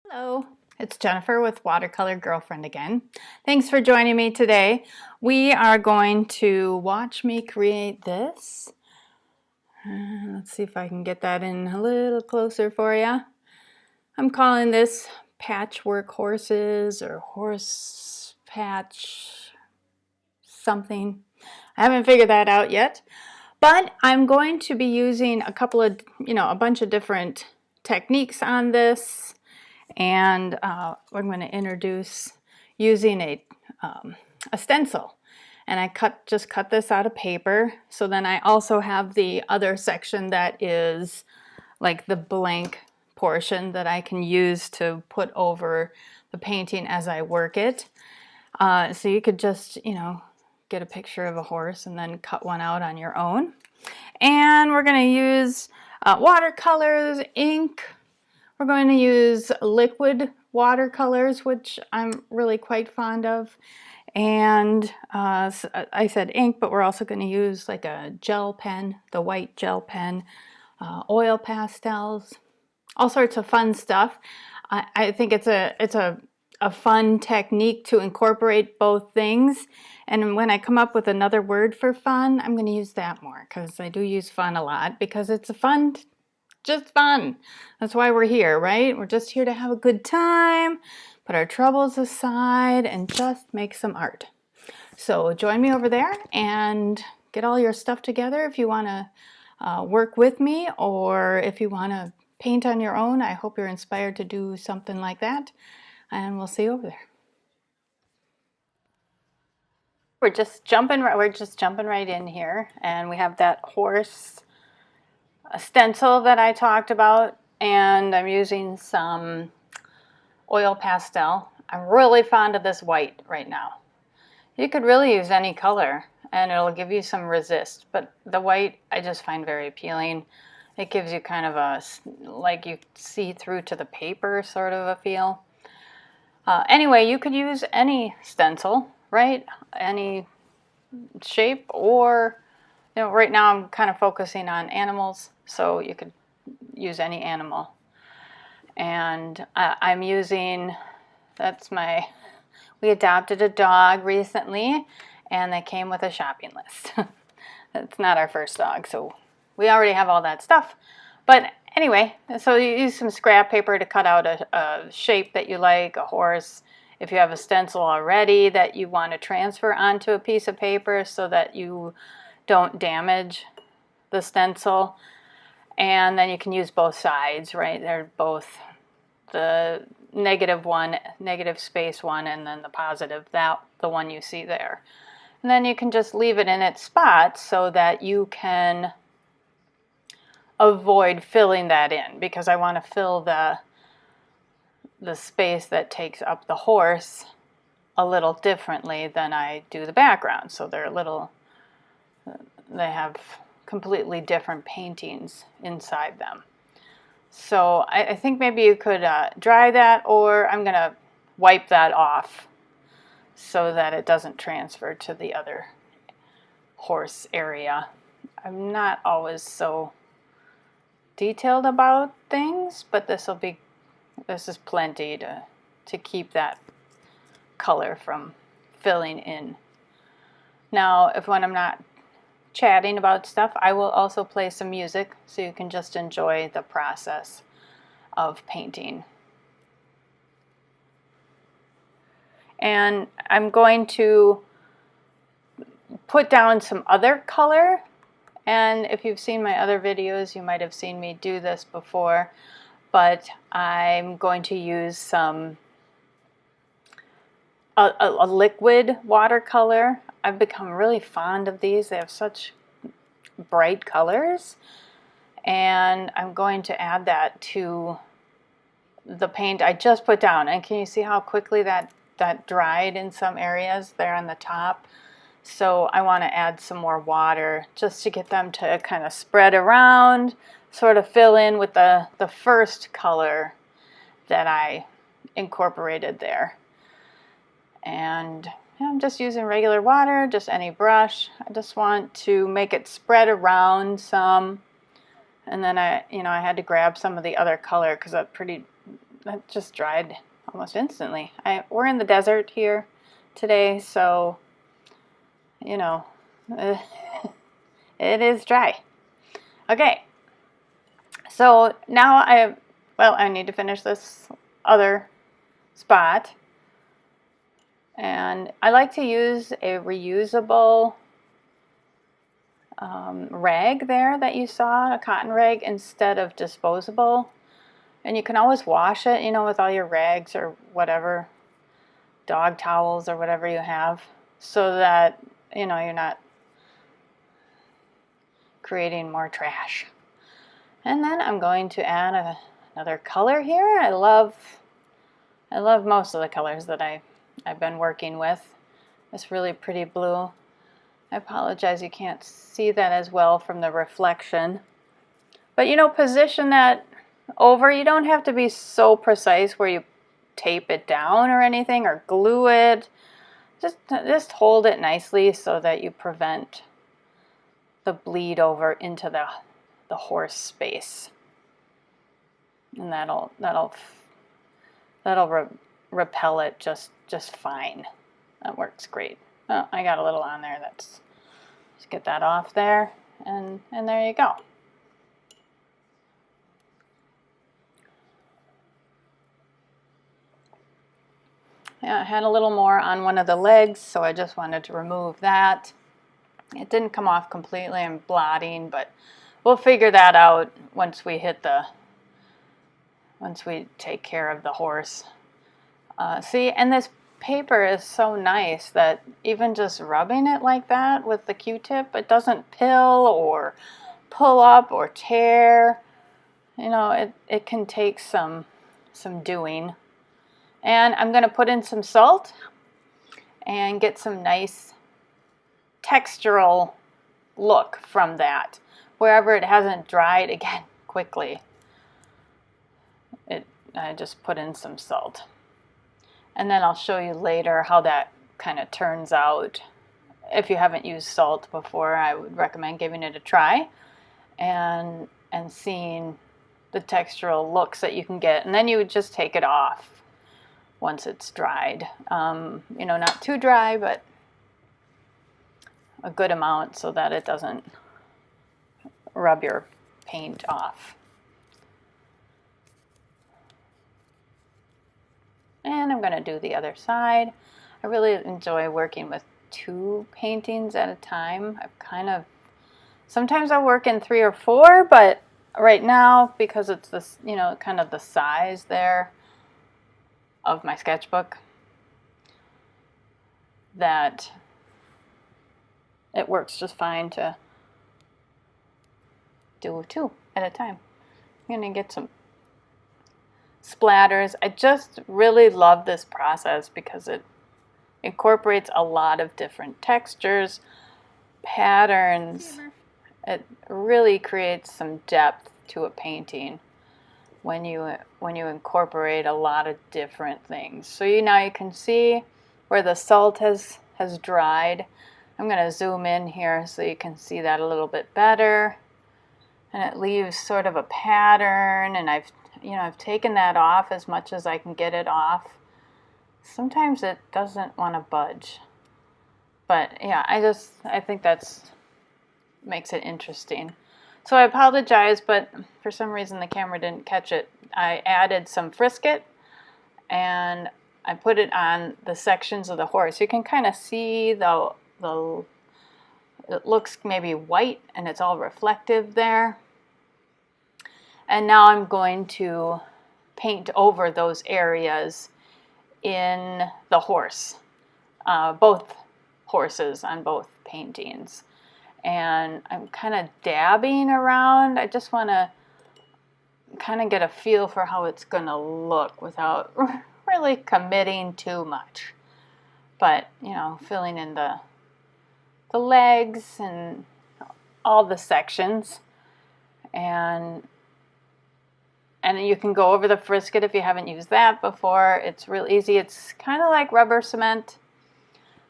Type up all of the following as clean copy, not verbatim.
Hello, it's Jennifer with Watercolor Girlfriend again. Thanks for joining me today. We are going to watch me create this. Let's see if I can get that in a little closer for you. I'm calling this Patchwork Horses or Horse Patch something. I haven't figured that out yet, but I'm going to be using a bunch of different techniques on this. And we're going to introduce using a stencil. And I just cut this out of paper. So then I also have the other section that is like the blank portion that I can use to put over the painting as I work it. So you could just, get a picture of a horse and then cut one out on your own. And we're going to use watercolors, ink. We're going to use liquid watercolors, which I'm really quite fond of. And I said ink, but we're also going to use like a gel pen, the white gel pen, oil pastels, all sorts of fun stuff. I think it's a fun technique to incorporate both things. And when I come up with another word for fun, I'm going to use that more because I do use fun a lot because it's just fun. That's why we're here, right? We're just here to have a good time, put our troubles aside, and just make some art. So join me over there and get all your stuff together if you want to work with me, or if you want to paint on your own. I hope you're inspired to do something like that, and we'll see you over there. We're just jumping right in here, and we have that horse a stencil that I talked about, and I'm using some oil pastel. I'm really fond of this white right now. You could really use any color and it'll give you some resist, but the white I just find very appealing. It gives you kind of like you see through to the paper sort of a feel. Anyway, you could use any stencil, right? Any shape, or right now I'm kind of focusing on animals, so you could use any animal. And I'm using, we adopted a dog recently, and they came with a shopping list. That's not our first dog, so we already have all that stuff. But anyway, so you use some scrap paper to cut out a shape that you like, a horse. If you have a stencil already that you want to transfer onto a piece of paper so that you don't damage the stencil. And then you can use both sides, right? They're both the negative space one, and then the positive, the one you see there. And then you can just leave it in its spot so that you can avoid filling that in, because I want to fill the space that takes up the horse a little differently than I do the background. So they have completely different paintings inside them. So I think maybe you could dry that, or I'm going to wipe that off so that it doesn't transfer to the other horse area. I'm not always so detailed about things, but this is plenty to keep that color from filling in. Now, when I'm not chatting about stuff, I will also play some music so you can just enjoy the process of painting. And I'm going to put down some other color, and if you've seen my other videos, you might have seen me do this before, but I'm going to use a liquid watercolor. I've become really fond of these. They have such bright colors, and I'm going to add that to the paint I just put down. And can you see how quickly that dried in some areas there on the top? So I want to add some more water just to get them to kind of spread around, sort of fill in with the first color that I incorporated there. And I'm just using regular water, just any brush. I just want to make it spread around some. And then I had to grab some of the other color because that just dried almost instantly. We're in the desert here today, so you know, it is dry. Okay, so now I need to finish this other spot, and I like to use a reusable rag there that you saw, a cotton rag, instead of disposable. And you can always wash it, you know, with all your rags or whatever, dog towels or whatever you have, so that, you know, you're not creating more trash. And then I'm going to add another color here. I love most of the colors that I've been working with. This really pretty blue. I apologize you can't see that as well from the reflection. But you know, position that over. You don't have to be so precise where you tape it down or anything or glue it. Just hold it nicely so that you prevent the bleed over into the horse space. And that'll repel it just fine. That works great. Oh, I got a little on there. Let's get that off there, and there you go. Yeah, I had a little more on one of the legs, so I just wanted to remove that. It didn't come off completely. I'm blotting, but we'll figure that out once we take care of the horse. See, and this paper is so nice that even just rubbing it like that with the Q-tip, it doesn't pill or pull up or tear. You know, it can take some doing. And I'm going to put in some salt and get some nice textural look from that, wherever it hasn't dried again quickly. I just put in some salt. And then I'll show you later how that kind of turns out. If you haven't used salt before, I would recommend giving it a try and seeing the textural looks that you can get. And then you would just take it off once it's dried. You know, not too dry, but a good amount so that it doesn't rub your paint off. And I'm going to do the other side. I really enjoy working with 2 paintings at a time. Sometimes I work in 3 or 4, but right now, because it's this, you know, kind of the size there of my sketchbook, that it works just fine to do 2 at a time. I'm going to get some splatters. I just really love this process because it incorporates a lot of different textures, patterns. It really creates some depth to a painting when you incorporate a lot of different things. So now you can see where the salt has dried. I'm going to zoom in here so you can see that a little bit better. And it leaves sort of a pattern, and I've taken that off as much as I can get it off. Sometimes it doesn't want to budge. But yeah, I think that's makes it interesting. So I apologize, but for some reason the camera didn't catch it. I added some Frisket and I put it on the sections of the horse. You can kind of see it looks maybe white and it's all reflective there. And now I'm going to paint over those areas in the horse, both horses on both paintings. And I'm kind of dabbing around. I just want to kind of get a feel for how it's going to look without really committing too much. But, you know, filling in the legs and all the sections. And you can go over the Frisket if you haven't used that before. It's real easy. It's kind of like rubber cement.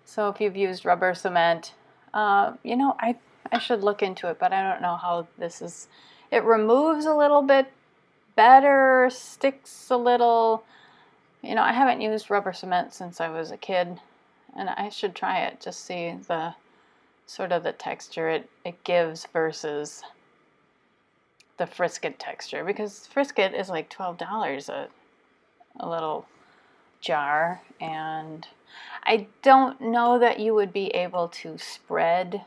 So if you've used rubber cement, you know, I should look into it, but I don't know how this is. It removes a little bit better, sticks a little. You know, I haven't used rubber cement since I was a kid, and I should try it, just see the sort of the texture it gives versus the Frisket texture, because Frisket is like $12 a little jar, and I don't know that you would be able to spread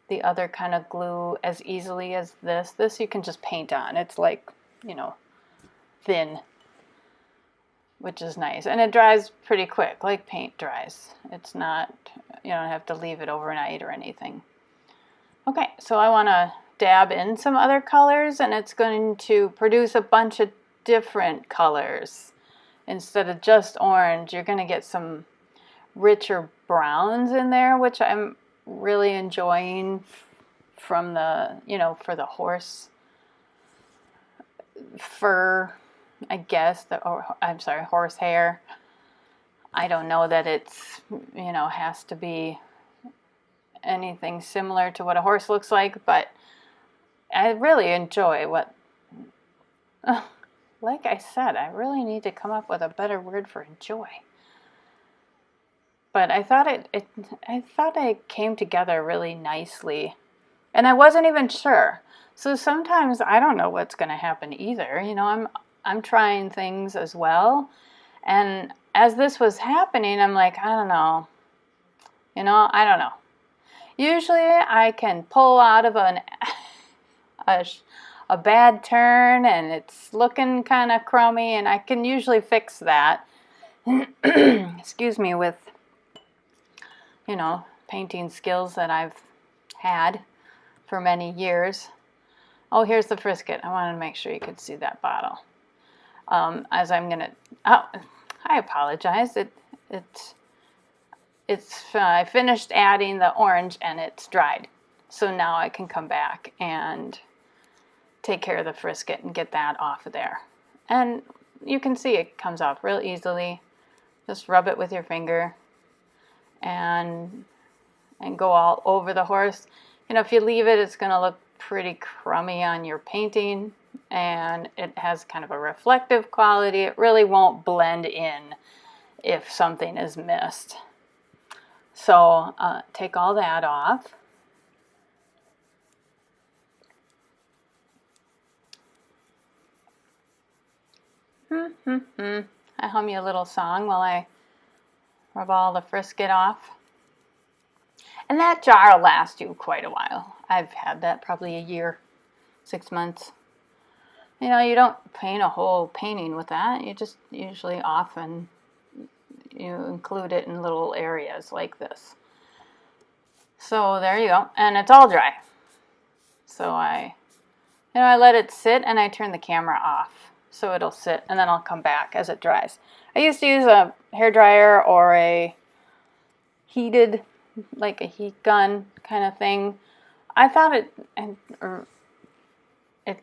the other kind of glue as easily as this. This you can just paint on. It's like, you know, thin, which is nice. And it dries pretty quick, like paint dries. It's not, you don't have to leave it overnight or anything. Okay, so I want to dab in some other colors, and it's going to produce a bunch of different colors. Instead of just orange, you're going to get some richer browns in there, which I'm really enjoying from the, you know, for the horse fur, I guess, horse hair. I don't know that it's, you know, has to be anything similar to what a horse looks like, but I really enjoy what, like I said, I really need to come up with a better word for enjoy. But I thought it came together really nicely, and I wasn't even sure. So sometimes I don't know what's going to happen either. You know, I'm trying things as well, and as this was happening, I'm like, I don't know. You know, I don't know. Usually I can pull out of a bad turn, and it's looking kind of crummy, and I can usually fix that. Excuse me, with, you know, painting skills that I've had for many years. Oh, here's the Frisket. I wanted to make sure you could see that bottle. As I'm gonna, oh, I apologize. I finished adding the orange and it's dried. So now I can come back and take care of the Frisket and get that off of there. And you can see it comes off real easily. Just rub it with your finger and go all over the horse. You know, if you leave it, it's going to look pretty crummy on your painting, and it has kind of a reflective quality. It really won't blend in if something is missed. So take all that off. I hum you a little song while I rub all the Frisket off. And that jar will last you quite a while. I've had that probably a year, 6 months. You know, you don't paint a whole painting with that. You just usually often you include it in little areas like this. So there you go. And it's all dry. So I let it sit, and I turn the camera off. So it'll sit, and then I'll come back as it dries. I used to use a hairdryer or a heated, like a heat gun kind of thing. I thought it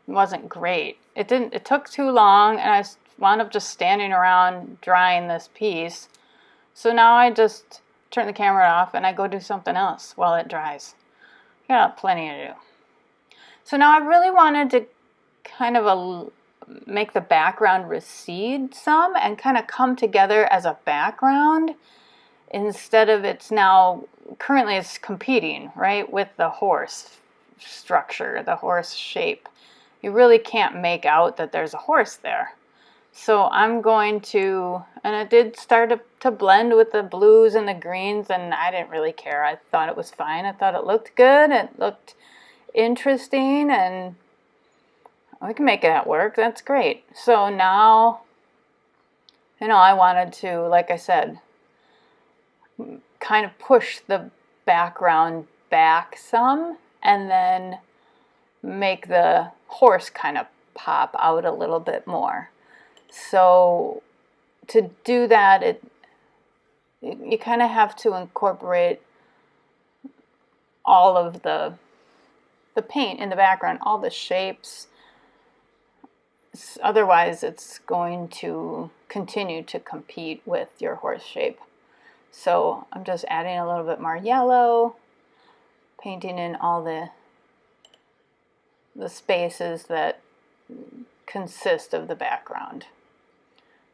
wasn't great. It took too long, and I wound up just standing around drying this piece. So now I just turn the camera off and I go do something else while it dries. I got plenty to do. So now I really wanted to kind of make the background recede some and kind of come together as a background, instead of currently it's competing, right, with the horse structure, the horse shape. You really can't make out that there's a horse there. So I'm going to, and it did start to blend with the blues and the greens, and I didn't really care. I thought it was fine. I thought it looked good. It looked interesting, and we can make that work. That's great. So now, you know, I wanted to, like I said, kind of push the background back some, and then make the horse kind of pop out a little bit more. So to do that, you kind of have to incorporate all of the paint in the background, all the shapes. Otherwise, it's going to continue to compete with your horse shape. So I'm just adding a little bit more yellow, painting in all the spaces that consist of the background.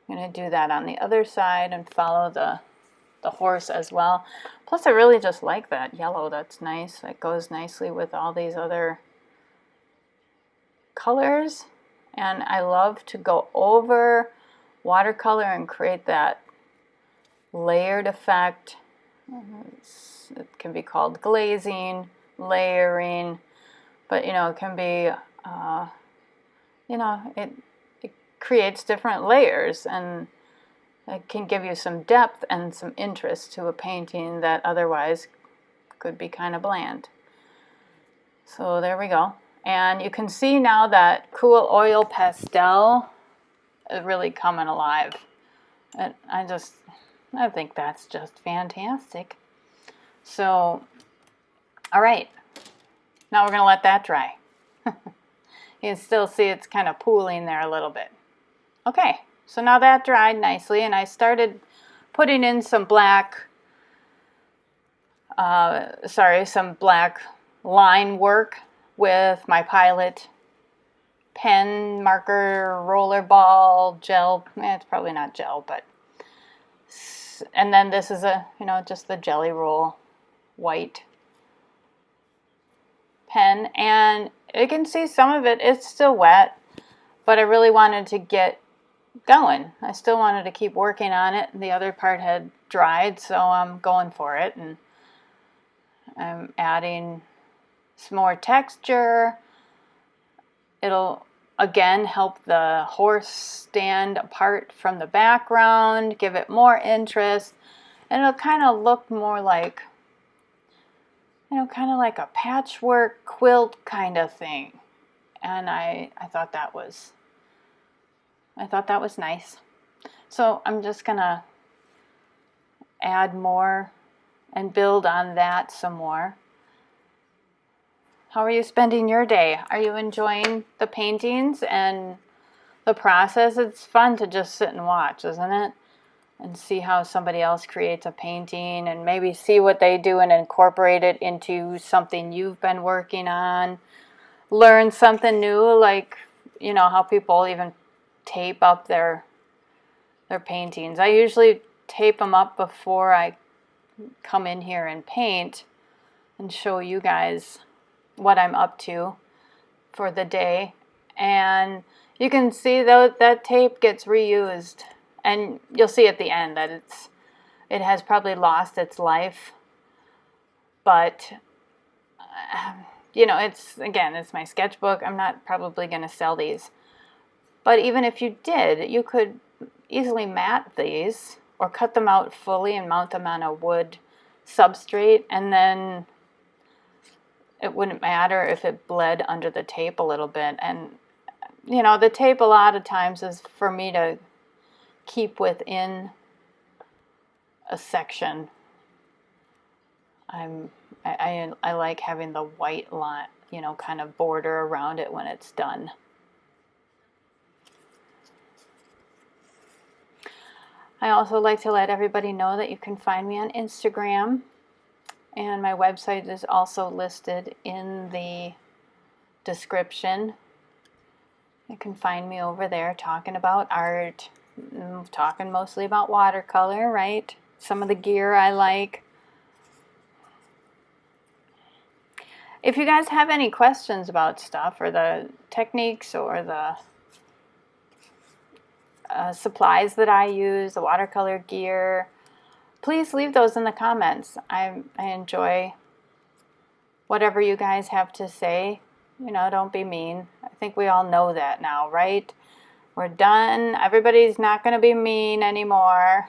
I'm going to do that on the other side and follow the horse as well. Plus I really just like that yellow. That's nice. It goes nicely with all these other colors. And I love to go over watercolor and create that layered effect. It can be called glazing, layering, but you know, it can be, you know, it creates different layers, and it can give you some depth and some interest to a painting that otherwise could be kind of bland. So there we go. And you can see now that cool oil pastel is really coming alive. And I think that's just fantastic. So, all right. Now we're going to let that dry. You can still see it's kind of pooling there a little bit. Okay. So now that dried nicely, and I started putting in some black, some black line work with my Pilot pen, marker, roller ball, gel. It's probably not gel, but, and then this is just the Jelly Roll white pen, and you can see some of it, it's still wet, but I really wanted to get going. I still wanted to keep working on it. The other part had dried, so I'm going for it, and I'm adding some more texture. It'll again help the horse stand apart from the background, give it more interest, and it'll kind of look more like, kind of like a patchwork quilt kind of thing. And I thought that was nice. So I'm just gonna add more and build on that some more. How are you spending your day? Are you enjoying the paintings and the process? It's fun to just sit and watch, isn't it? And see how somebody else creates a painting, and maybe see what they do and incorporate it into something you've been working on. Learn something new, like, how people even tape up their paintings. I usually tape them up before I come in here and paint and show you guys what I'm up to for the day. And you can see that tape gets reused, and you'll see at the end that it has probably lost its life, but it's my sketchbook. I'm not probably going to sell these. But even if you did, you could easily mat these or cut them out fully and mount them on a wood substrate, and then it wouldn't matter if it bled under the tape a little bit. And, the tape a lot of times is for me to keep within a section. I like having the white line, kind of border around it when it's done. I also like to let everybody know that you can find me on Instagram, and my website is also listed in the description. You can find me over there talking about art, talking mostly about watercolor, right? Some of the gear I like. If you guys have any questions about stuff, or the techniques, or the supplies that I use, the watercolor gear, please leave those in the comments. I enjoy whatever you guys have to say. Don't be mean. I think we all know that now, right? We're done. Everybody's not going to be mean anymore.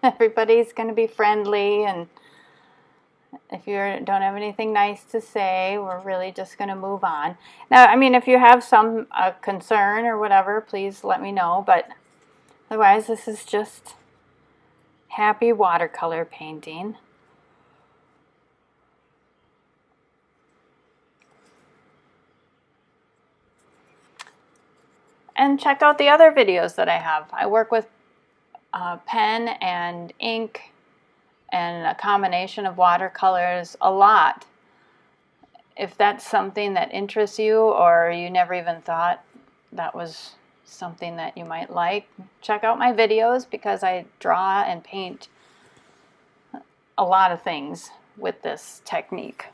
Everybody's going to be friendly, and if you don't have anything nice to say, we're really just going to move on. Now, if you have some concern or whatever, please let me know, but otherwise, this is just happy watercolor painting. And check out the other videos that I have. I work with pen and ink and a combination of watercolors a lot. If that's something that interests you, or you never even thought that was something that you might like, check out my videos because I draw and paint a lot of things with this technique.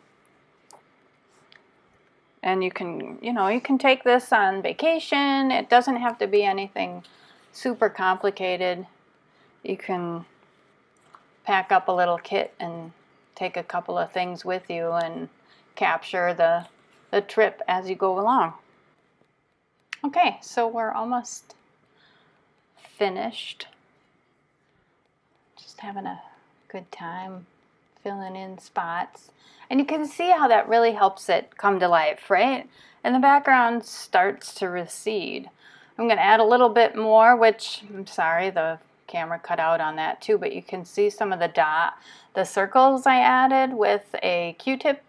And you can take this on vacation. It doesn't have to be anything super complicated. You can pack up a little kit and take a couple of things with you and capture the trip as you go along. Okay, so we're almost finished. Just having a good time filling in spots. And you can see how that really helps it come to life, right? And the background starts to recede. I'm going to add a little bit more, which, I'm sorry, the camera cut out on that too, but you can see some of the circles I added with a Q-tip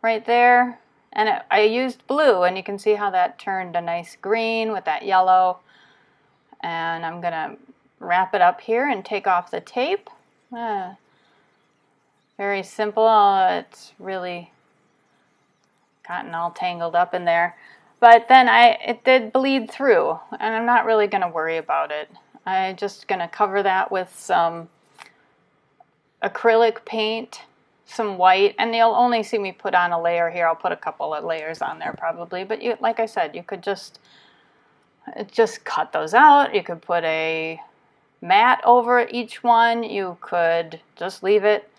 right there. And I used blue, and you can see how that turned a nice green with that yellow. And I'm going to wrap it up here and take off the tape. Very simple. It's really gotten all tangled up in there. But then it did bleed through, and I'm not really going to worry about it. I'm just going to cover that with some acrylic paint, some white, and you'll only see me put on a layer here. I'll put a couple of layers on there probably, but like I said, you could just cut those out. You could put a mat over each one. You could just leave it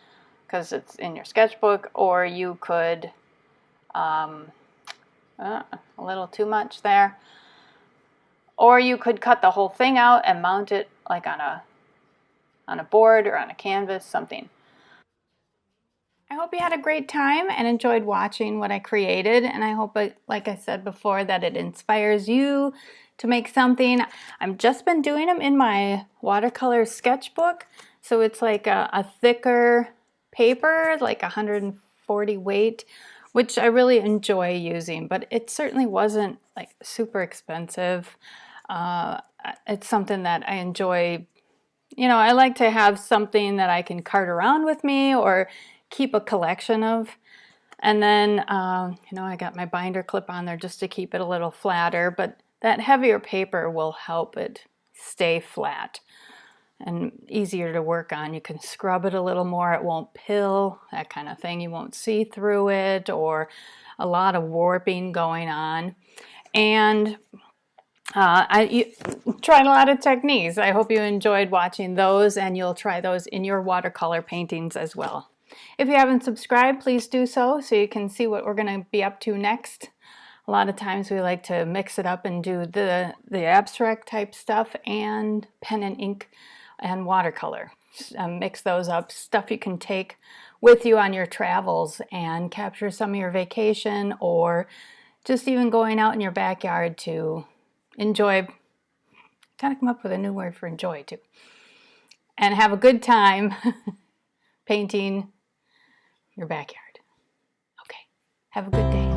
because it's in your sketchbook, or you could, a little too much there, or you could cut the whole thing out and mount it like on a board or on a canvas, something. I hope you had a great time and enjoyed watching what I created, and I hope, like I said before, that it inspires you to make something. I've just been doing them in my watercolor sketchbook, so it's like a thicker paper, like 140 weight, which I really enjoy using, but it certainly wasn't like super expensive. It's something that I enjoy. I like to have something that I can cart around with me or keep a collection of. And then, I got my binder clip on there just to keep it a little flatter, but that heavier paper will help it stay flat and easier to work on. You can scrub it a little more. It won't pill, that kind of thing. You won't see through it, or a lot of warping going on. And I tried a lot of techniques. I hope you enjoyed watching those, and you'll try those in your watercolor paintings as well. If you haven't subscribed, please do so you can see what we're going to be up to next. A lot of times we like to mix it up and do the abstract type stuff and pen and ink and watercolor. Mix those up, stuff you can take with you on your travels and capture some of your vacation, or just even going out in your backyard to enjoy. Kind of come up with a new word for enjoy too. And have a good time painting your backyard. Okay, have a good day.